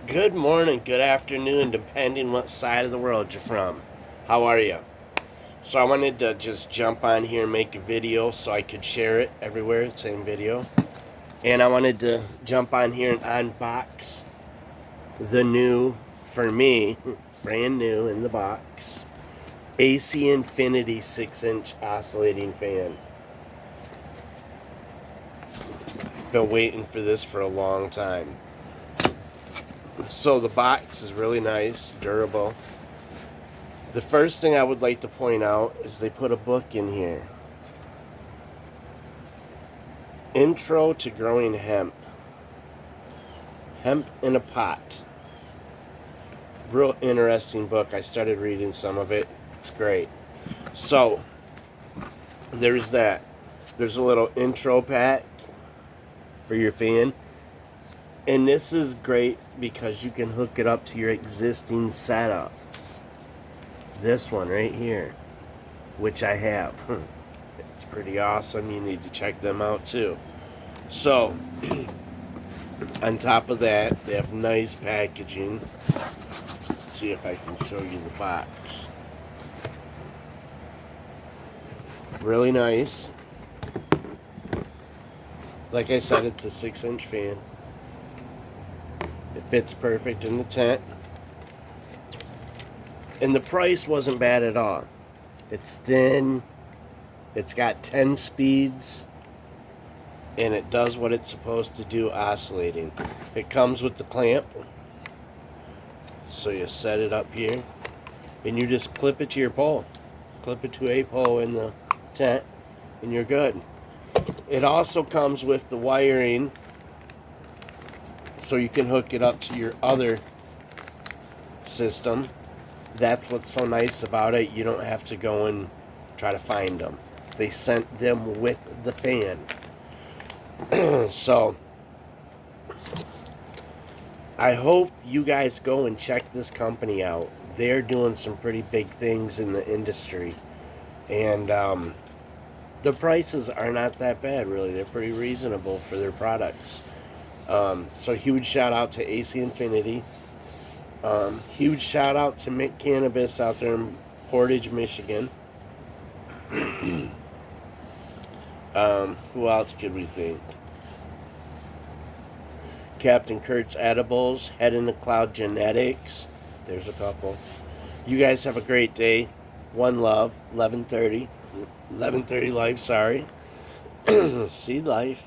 Good morning, good afternoon, depending what side of the world you're from. How are you? So I wanted to just jump on here and make a video so I could share it everywhere, same video. And I wanted to jump on here and unbox the new, for me, brand new in the box, AC Infinity 6-inch oscillating fan. Been waiting for this for a long time. So the box is really nice, durable. The first thing I would like to point out is they put a book in here. Intro to Growing Hemp. Hemp in a Pot. Real interesting book. I started reading some of it. It's great. So, there's that. There's a little intro pack for your fan. And this is great because you can hook it up to your existing setup. This one right here, which I have. It's pretty awesome. You need to check them out too. So, on top of that, they have nice packaging. Let's see if I can show you the box. Really nice. Like I said, it's a 6-inch fan. It fits perfect in the tent. And the price wasn't bad at all. It's thin. It's got 10 speeds. And it does what it's supposed to do, oscillating. It comes with the clamp. So you set it up here. And you just clip it to your pole. Clip it to a pole in the tent. And you're good. It also comes with the wiring. So you can hook it up to your other system. That's what's so nice about it. You don't have to go and try to find them. They sent them with the fan. So, I hope you guys go and check this company out. They're doing some pretty big things in the industry. And the prices are not that bad, really. They're pretty reasonable for their products. So huge shout out to AC Infinity. Huge shout out to Mint Cannabis out there in Portage, Michigan. Who else could we think? Captain Kurt's Edibles, Head in the Cloud Genetics. There's a couple. You guys have a great day. One love, 11:30 life, sorry. See life.